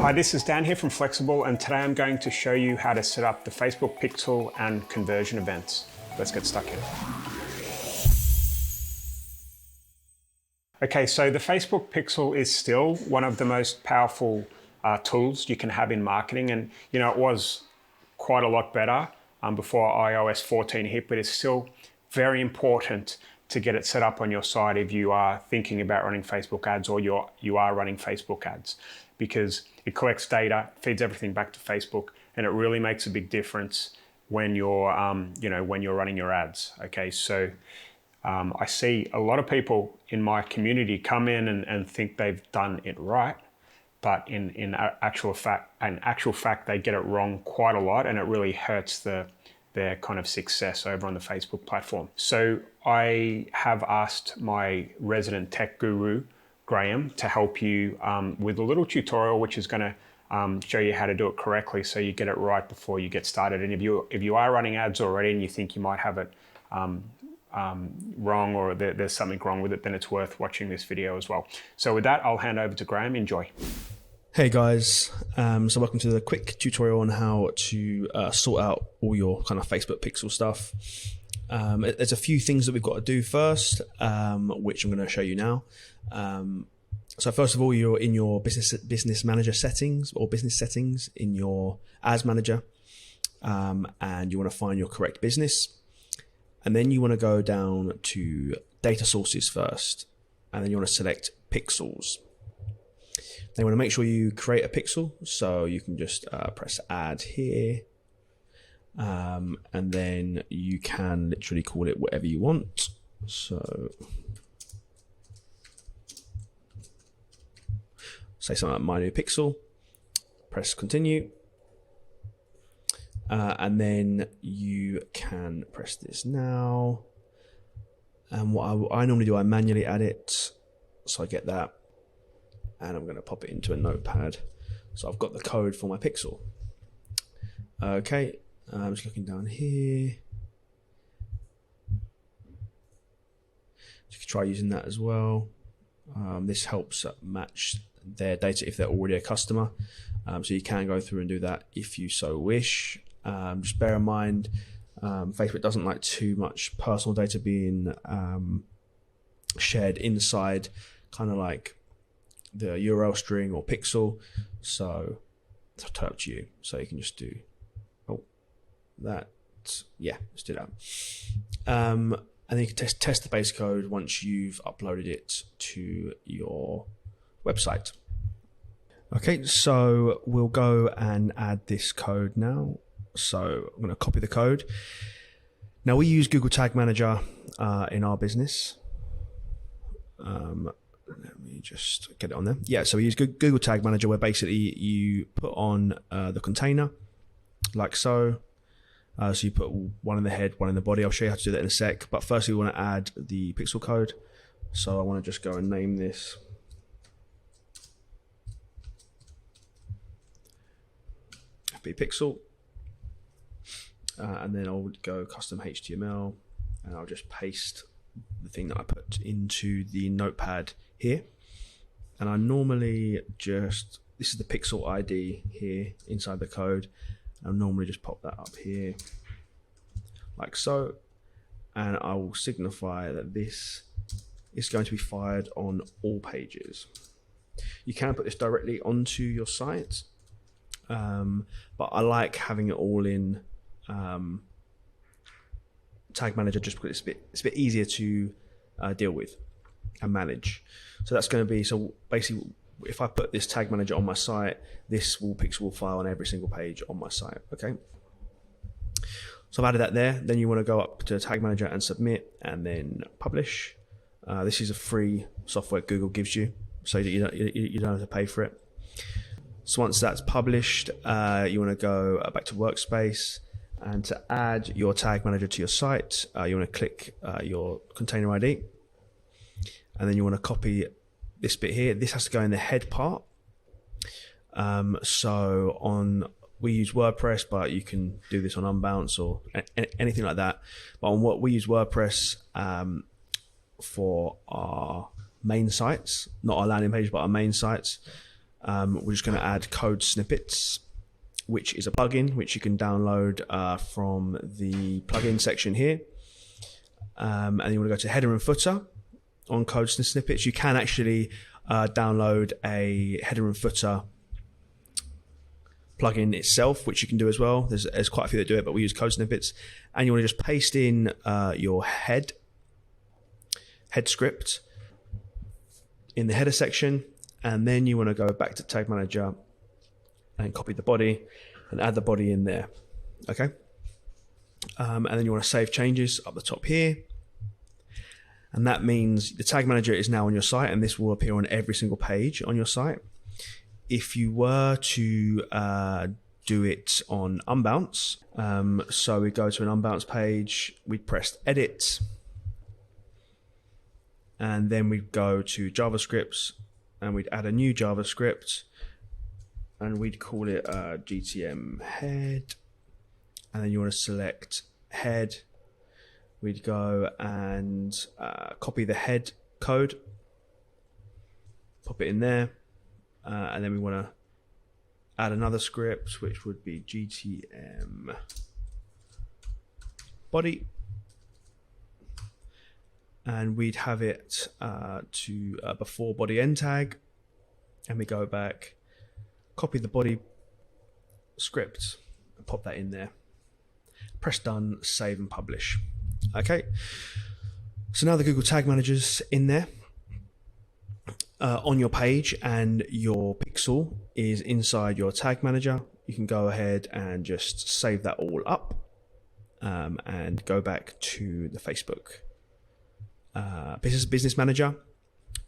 Hi, this is Dan here from Flexxable, and today I'm going to show you how to set up the Facebook pixel and conversion events. Let's get stuck in. Okay, so the Facebook pixel is still one of the most powerful tools you can have in marketing, and it was quite a lot better before iOS 14 hit, but it's still very important to get it set up on your site if you are thinking about running Facebook ads or you are running Facebook ads, because it collects data, feeds everything back to Facebook, and it really makes a big difference when you're when you're running your ads. Okay, so I see a lot of people in my community come in and think they've done it right, but in actual fact they get it wrong quite a lot, and it really hurts their kind of success over on the Facebook platform. So I have asked my resident tech guru, Graham, to help you with a little tutorial which is going to show you how to do it correctly so you get it right before you get started. And if you are running ads already and you think you might have it wrong, or there's something wrong with it, then it's worth watching this video as well. So with that, I'll hand over to Graham. Enjoy. Hey guys, so welcome to the quick tutorial on how to sort out all your kind of Facebook pixel stuff. There's a few things that we've got to do first, which I'm going to show you now. So first of all, you're in your business manager settings or business settings in your ads manager, and you want to find your correct business. And then you want to go down to data sources first, and then you want to select pixels. Then you want to make sure you create a pixel, so you can just press add here, and then you can literally call it whatever you want. So say something like my new pixel, press continue, and then you can press this now. And what I normally do, I manually add it, so I get that, and I'm going to pop it into a notepad. So I've got the code for my pixel. Okay, I'm just looking down here. You can try using that as well. This helps match their data if they're already a customer. So you can go through and do that if you so wish. Just bear in mind, Facebook doesn't like too much personal data being shared inside kind of like the URL string or pixel. So it's up to you. So you can just do that. Yeah, let's do that. And then you can test the base code once you've uploaded it to your website. Okay, so we'll go and add this code now. So I'm going to copy the code. Now we use Google Tag Manager in our business. Let me just get it on there. Yeah, so we use Google Tag Manager, where basically you put on the container like so. So you put one in the head, one in the body. I'll show you how to do that in a sec. But first we want to add the pixel code. So I want to just go and name this FB pixel. And then I'll go custom HTML, and I'll just paste the thing that I put into the notepad here. And I normally just, this is the pixel ID here inside the code. I'll normally just pop that up here like so, and I will signify that this is going to be fired on all pages. You can put this directly onto your site, but I like having it all in Tag Manager just because it's a bit easier to deal with and manage. So that's going to be, so basically if I put this Tag Manager on my site, this pixel will file on every single page on my site. Okay, so I've added that there. Then you want to go up to Tag Manager and submit, and then publish. This is a free software Google gives you, so you don't have to pay for it. So once that's published, you want to go back to Workspace, and to add your Tag Manager to your site, you want to click your container ID, and then you want to copy this bit here. This has to go in the head part. So we use WordPress, but you can do this on Unbounce or anything like that. But on what we use WordPress for our main sites, not our landing page, but our main sites. we're just going to add code snippets, which is a plugin which you can download from the plugin section here. And you want to go to header and footer on code snippets. You can actually download a header and footer plugin itself, which you can do as well. There's quite a few that do it, but we use code snippets. And you want to just paste in your head script in the header section, and then you want to go back to Tag Manager and copy the body and add the body in there. Okay. And then you want to save changes up the top here. And that means the Tag Manager is now on your site, and this will appear on every single page on your site. If you were to do it on Unbounce, so we go to an Unbounce page, we press Edit, and then we go to JavaScript, and we'd add a new JavaScript, and we'd call it GTM head, and then you want to select head. We'd go and copy the head code, pop it in there, and then we want to add another script, which would be GTM body, and we'd have it to before body end tag, and we go back, copy the body script, and pop that in there. Press done, save and publish. Okay, so now the Google Tag Manager's in there on your page, and your pixel is inside your Tag Manager. You can go ahead and just save that all up and go back to the Facebook Business Manager,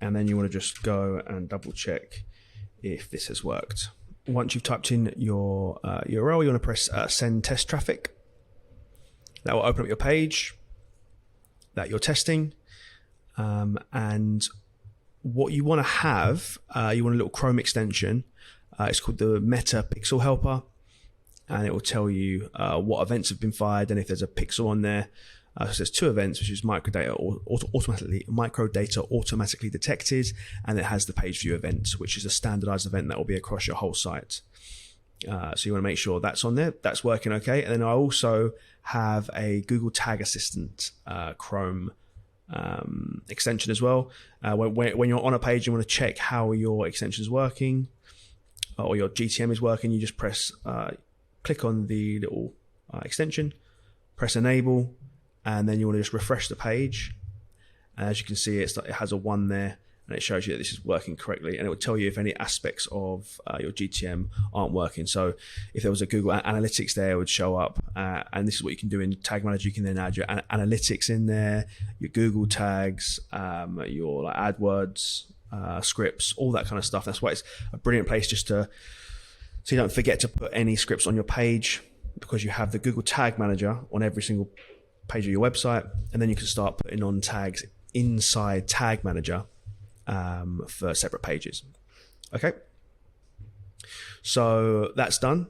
and then you want to just go and double check if this has worked. Once you've typed in your URL, you want to press send test traffic. That will open up your page that you're testing, and what you want to have, you want a little Chrome extension. It's called the Meta Pixel Helper, and it will tell you what events have been fired and if there's a pixel on there. So there's two events, which is microdata automatically detected, and it has the page view event, which is a standardized event that will be across your whole site. So you want to make sure that's on there, that's working okay. And then I also have a Google Tag Assistant Chrome extension as well. When you're on a page, you want to check how your extension is working or your GTM is working. You just press, click on the little extension, press enable, and then you want to just refresh the page. And as you can see, it has a 1 there, and it shows you that this is working correctly, and it will tell you if any aspects of your GTM aren't working. So if there was a Google Analytics there, it would show up, and this is what you can do in Tag Manager. You can then add your analytics in there, your Google tags, your AdWords scripts, all that kind of stuff. That's why it's a brilliant place so you don't forget to put any scripts on your page, because you have the Google Tag Manager on every single page of your website, and then you can start putting on tags inside Tag Manager for separate pages. Okay, so that's done.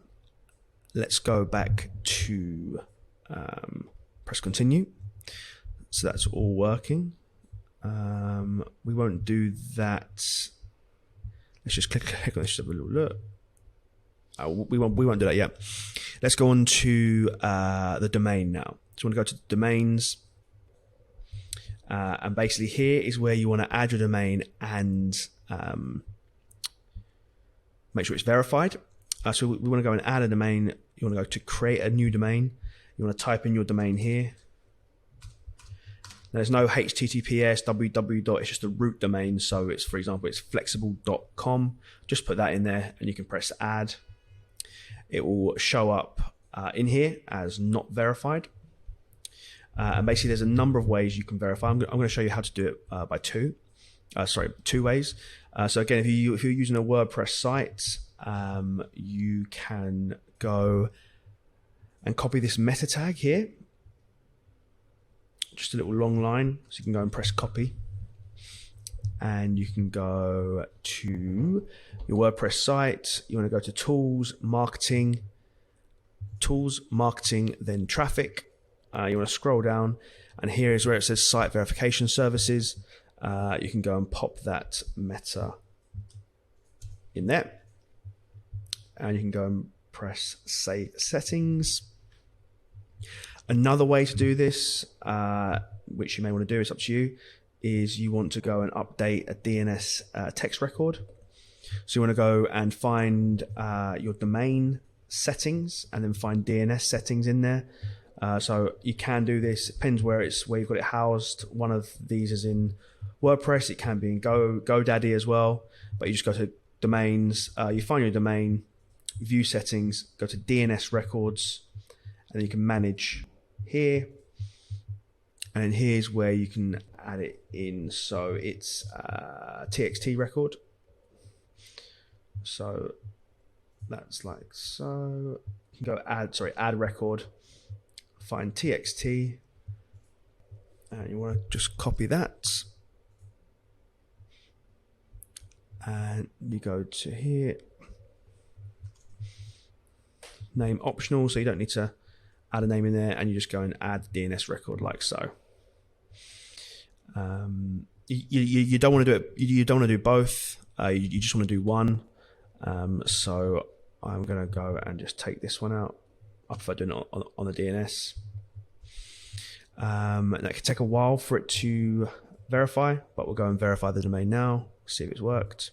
Let's go back to press continue. So that's all working. We won't do that. Let's just click on this to have a little look. We won't do that yet. Let's go on to the domain now. So we want to go to domains. And basically here is where you want to add your domain and make sure it's verified. So we want to go and add a domain. You want to go to create a new domain. You want to type in your domain here. There's no HTTPS, www. It's just a root domain. So it's, for example, it's flexxable.com. Just put that in there and you can press add. It will show up in here as not verified. And basically, there's a number of ways you can verify. I'm going to show you how to do it by two ways. So again, if you're using a WordPress site, you can go and copy this meta tag here. Just a little long line. So you can go and press copy. And you can go to your WordPress site. You want to go to tools, marketing, then traffic. You want to scroll down, and here is where it says site verification services. You can go and pop that meta in there. and you can go and press save settings. Another way to do this, which you may want to do, it's up to you, is you want to go and update a DNS text record. So you want to go and find your domain settings and then find DNS settings in there. So you can do this, it depends where you've got it housed. One of these is in WordPress, it can be in GoDaddy as well, but you just go to domains, you find your domain, view settings, go to DNS records, and then you can manage here, and here's where you can add it in. So it's TXT record, so that's like so. You can go add record, find TXT, and you want to just copy that, and you go to here, name optional, so you don't need to add a name in there, and you just go and add DNS record like so. You don't want to do it. You don't want to do both. You just want to do one. So I'm going to go and just take this one out. I prefer doing it on the DNS. And that can take a while for it to verify, but we'll go and verify the domain now, see if it's worked.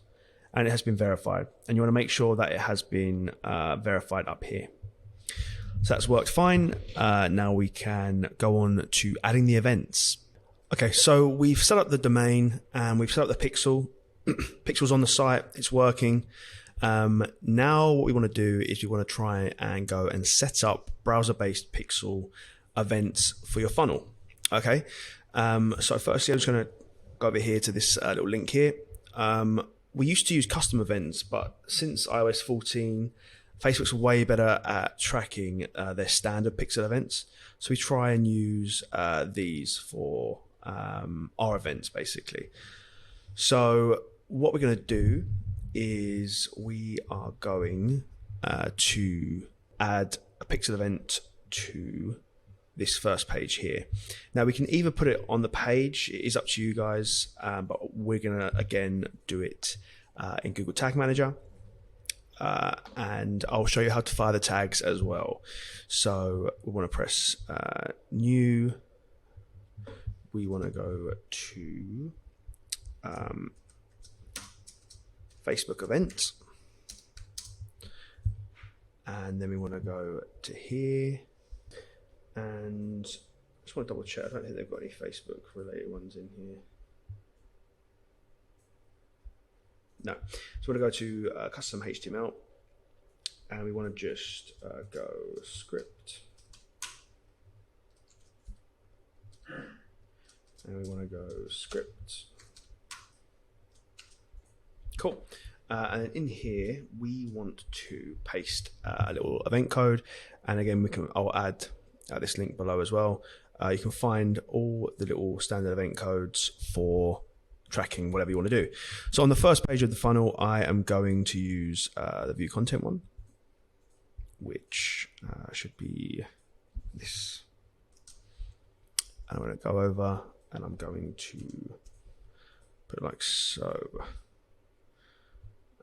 And it has been verified. And you want to make sure that it has been verified up here. So that's worked fine. Now we can go on to adding the events. Okay, so we've set up the domain and we've set up the pixel. Pixel's on the site, it's working. Now what we want to do is we want to try and go and set up browser-based pixel events for your funnel. Okay, so firstly I'm just going to go over here to this little link here. We used to use custom events, but since iOS 14, Facebook's way better at tracking their standard pixel events. So we try and use these for our events, basically. So what we're going to do is we are going to add a pixel event to this first page here. Now we can either put it on the page, it is up to you guys, but we're going to again do it in Google Tag Manager. And I'll show you how to fire the tags as well. So we want to press new. We want to go to Facebook event. And then we want to go to here. And I just want to double check. I don't think they've got any Facebook related ones in here. No. So we want to go to custom HTML, and we want to just go script, and we want to go script. Cool. And in here we want to paste a little event code, and again I'll add this link below as well. You can find all the little standard event codes for tracking whatever you want to do. So on the first page of the funnel, I am going to use the view content one, which should be this. And I'm going to go over and I'm going to put it like so.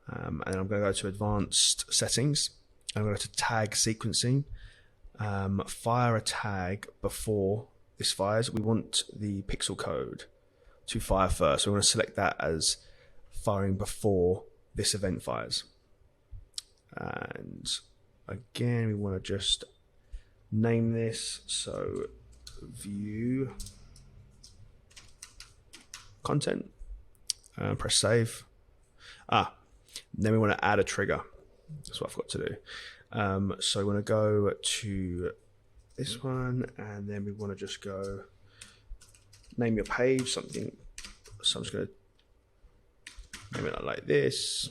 And then I'm going to go to advanced settings. I'm going to go to tag sequencing. Fire a tag before this fires. We want the pixel code to fire first. So we're going to select that as firing before this event fires. And again, we want to just name this. So view content, press save. Then we want to add a trigger. That's what I forgot to do. So we want to go to this one, and then we want to just go name your page something. So I'm just going to name it like this,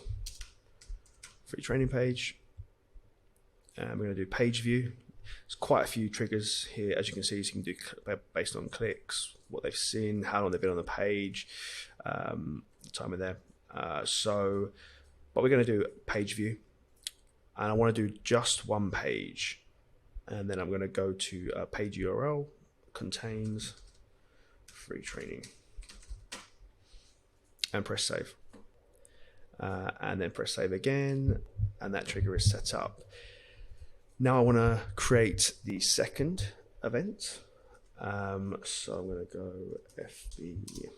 free training page. And we're going to do page view. There's quite a few triggers here, as you can see. So you can do based on clicks, what they've seen, how long they've been on the page, time of there. But we're going to do page view, and I want to do just one page, and then I'm going to go to page URL contains free training and press save. and then press save again, and that trigger is set up. Now I want to create the second event. So I'm going to go FB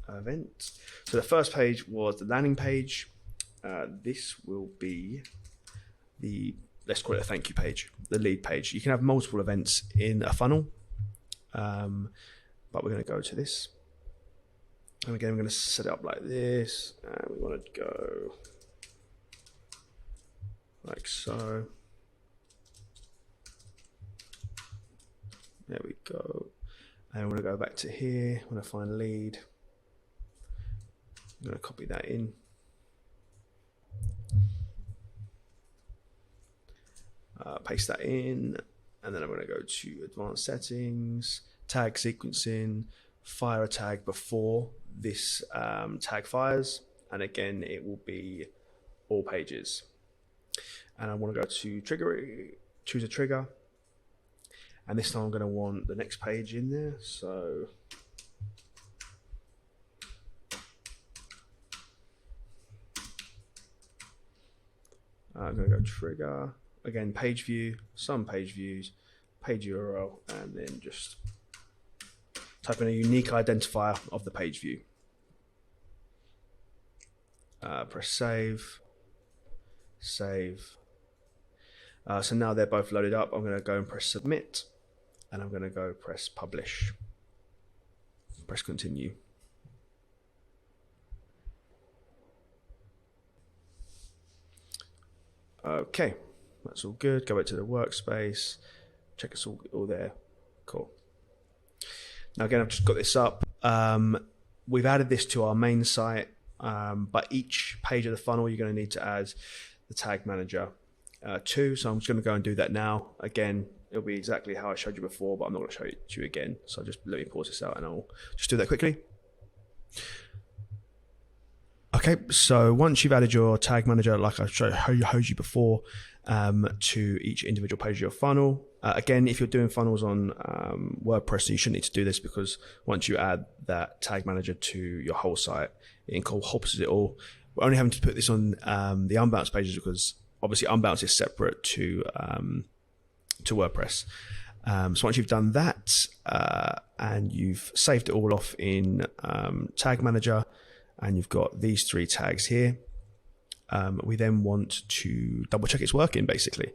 event. So the first page was the landing page. This will be the, let's call it a thank you page, the lead page. You can have multiple events in a funnel, but we're going to go to this. And again, I'm going to set it up like this, and we want to go like so. There we go. And I'm going to go back to here. I'm going to find lead. I'm going to copy that in. Paste that in, and then I'm going to go to advanced settings, tag sequencing, fire a tag before this tag fires, and again it will be all pages. And I want to go to trigger, choose a trigger, and this time I'm going to want the next page in there. So I'm going to go trigger. Again, page view, some page views, page URL, and then just type in a unique identifier of the page view. Press save, save. So now they're both loaded up. I'm going to go and press submit, and I'm going to go press publish. Press continue. Okay. That's all good. Go back to the workspace. Check it's all there. Cool. Now again, I've just got this up. We've added this to our main site, but each page of the funnel you're going to need to add the tag manager to. So I'm just going to go and do that now. Again, it'll be exactly how I showed you before, but I'm not going to show it to you again. So just let me pause this out and I'll just do that quickly. Okay, so once you've added your tag manager, like I showed you before, to each individual page of your funnel. Again, if you're doing funnels on WordPress, you shouldn't need to do this, because once you add that tag manager to your whole site, it encompasses it all. We're only having to put this on the unbounce pages because obviously unbounce is separate to WordPress. So once you've done that and you've saved it all off in Tag Manager, and you've got these three tags here, we then want to double check it's working, basically.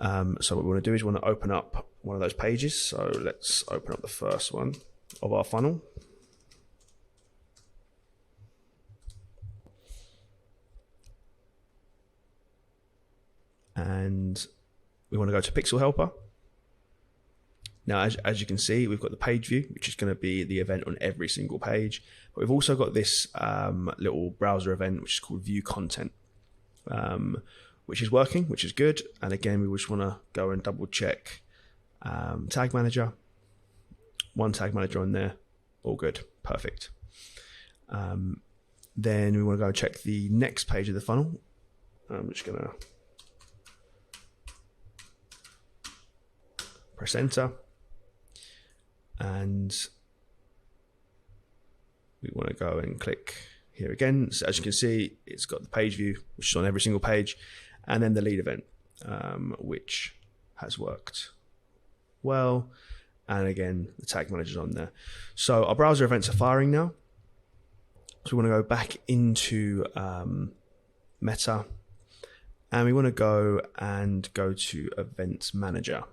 So what we want to do is we want to open up one of those pages. So let's open up the first one of our funnel. And we want to go to Pixel Helper. Now, as you can see, we've got the page view, which is going to be the event on every single page. But we've also got this little browser event, which is called View Content, which is working, which is good. And again, we just want to go and double check Tag Manager. One Tag Manager on there, all good, perfect. Then we want to go and check the next page of the funnel. I'm just going to press enter. And we want to go and click here again. So as you can see, it's got the page view, which is on every single page, and then the lead event, which has worked well. And again, the tag manager's on there. So our browser events are firing now. So we want to go back into Meta, and we want to go to Events Manager.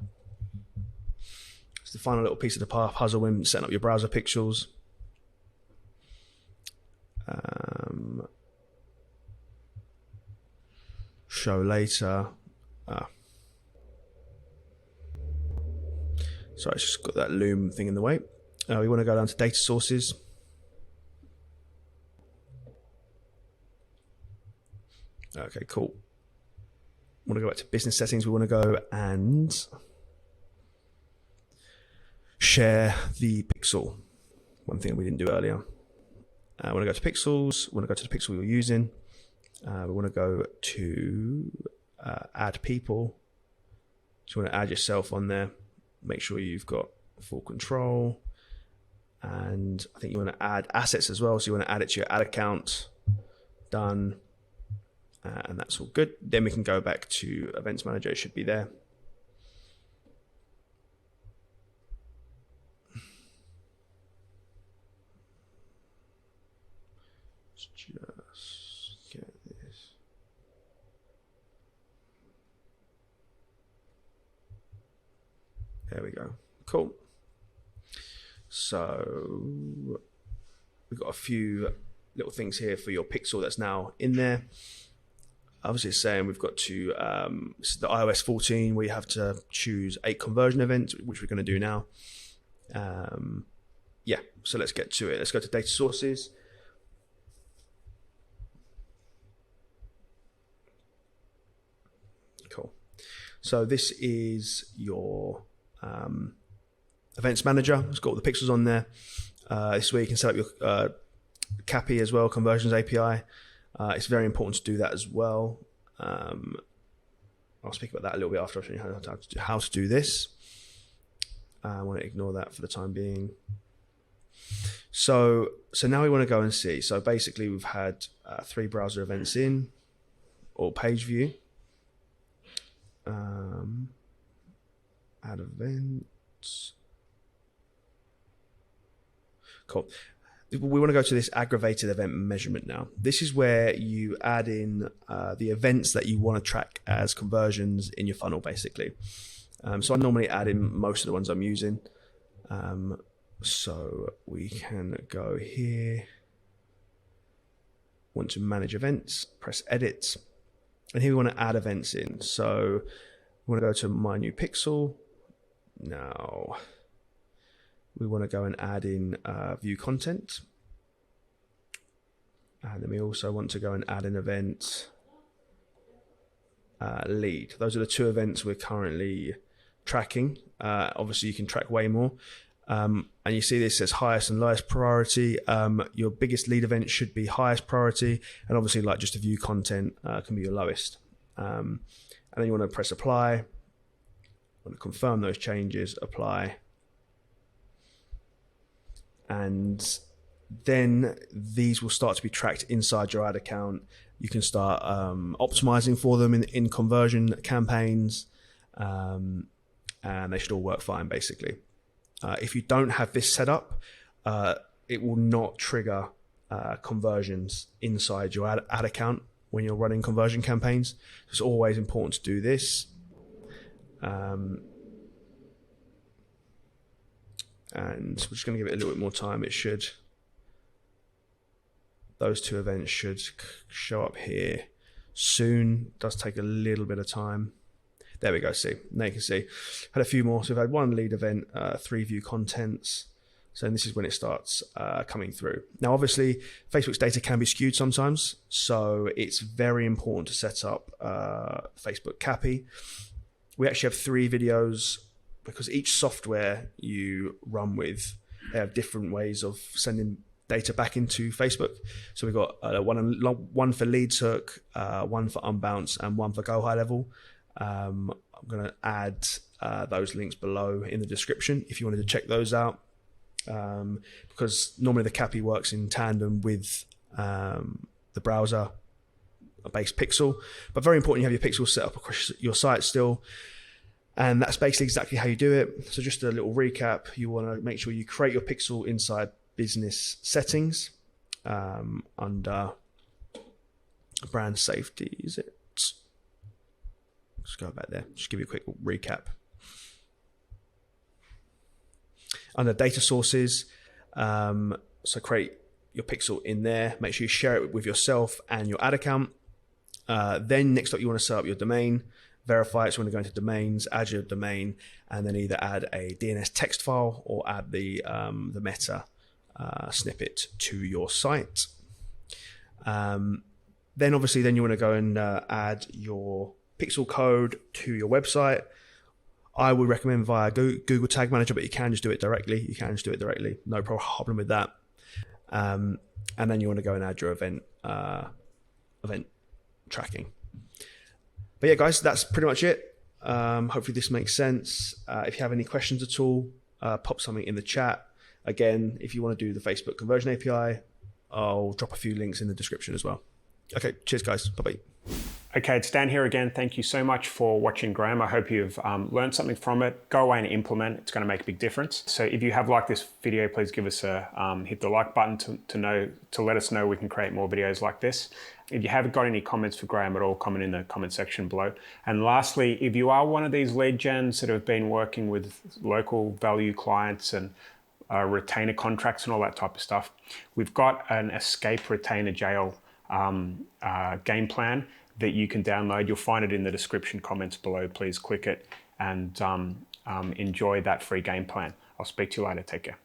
It's the final little piece of the puzzle when setting up your browser pixels. Show later. Sorry, it's just got that loom thing in the way. We want to go down to data sources. Okay, cool. Want to go back to business settings. We want to go and share the pixel. One thing we didn't do earlier. We want to go to pixels. We want to go to the pixel we were using. We want to go to add people. So you want to add yourself on there. Make sure you've got full control. And I think you want to add assets as well. So you want to add it to your ad account. Done. And that's all good. Then we can go back to Events Manager. It should be there. Let's just get this. There we go. Cool. So we've got a few little things here for your pixel that's now in there. Obviously it's saying we've got to, this is the iOS 14 where you have to choose 8 conversion events, which we're going to do now. Yeah, so let's get to it. Let's go to data sources. Cool. So this is your events manager. It's got all the pixels on there. This is where you can set up your CAPI as well, conversions API. It's very important to do that as well. I'll speak about that a little bit after I show you how to do this. I want to ignore that for the time being. So now we want to go and see. So basically we've had 3 browser events in, or page view. Add events. Cool. We want to go to this aggregated event measurement now. This is where you add in the events that you want to track as conversions in your funnel, basically. So I normally add in most of the ones I'm using. So we can go here. Want to manage events, press edit. And here we want to add events in. So we want to go to my new pixel. Now we want to go and add in view content. And then we also want to go and add an event lead. Those are the 2 events we're currently tracking. Obviously you can track way more. And you see this says highest and lowest priority. Your biggest lead event should be highest priority. And obviously like just a view content can be your lowest. And then you want to press apply. Want to confirm those changes, apply. And then these will start to be tracked inside your ad account. You can start optimizing for them in conversion campaigns, and they should all work fine, basically. If you don't have this set up, it will not trigger conversions inside your ad account when you're running conversion campaigns. It's always important to do this. And we're just going to give it a little bit more time. Those 2 events should show up here soon. It does take a little bit of time. There we go. See, now you can see had a few more. So we've had 1 lead event, 3 view contents. So this is when it starts coming through. Now, obviously, Facebook's data can be skewed sometimes. So it's very important to set up Facebook CAPI. We actually have 3 videos because each software you run with, they have different ways of sending data back into Facebook. So we've got one for leads hook, 1 for unbounce, and 1 for go high level. I'm going to add those links below in the description if you wanted to check those out, because normally the CAPI works in tandem with the browser-based pixel. But very important you have your pixel set up across your site still. And that's basically exactly how you do it. So just a little recap, you want to make sure you create your pixel inside business settings under brand safety, is it? Let's go back there, just give you a quick recap. Under data sources, so create your pixel in there, make sure you share it with yourself and your ad account. Then next up you want to set up your domain. Verify it, so you want to go into domains, add your domain, and then either add a DNS text file or add the meta snippet to your site. Then obviously you want to go and add your pixel code to your website. I would recommend via Google Tag Manager, but you can just do it directly. No problem with that. And then you want to go and add your event tracking. But yeah, guys, that's pretty much it. Hopefully this makes sense. If you have any questions at all, pop something in the chat. Again, if you want to do the Facebook conversion API, I'll drop a few links in the description as well. Okay, cheers, guys. Bye-bye. Okay, it's Dan here again. Thank you so much for watching, Graham. I hope you've learned something from it. Go away and implement. It's going to make a big difference. So if you have liked this video, please give us a hit the like button to let us know we can create more videos like this. If you haven't got any comments for Graham at all, comment in the comment section below. And lastly, if you are one of these lead gens that have been working with local value clients and retainer contracts and all that type of stuff, we've got an escape retainer jail game plan that you can download. You'll find it in the description comments below. Please click it and enjoy that free game plan. I'll speak to you later. Take care.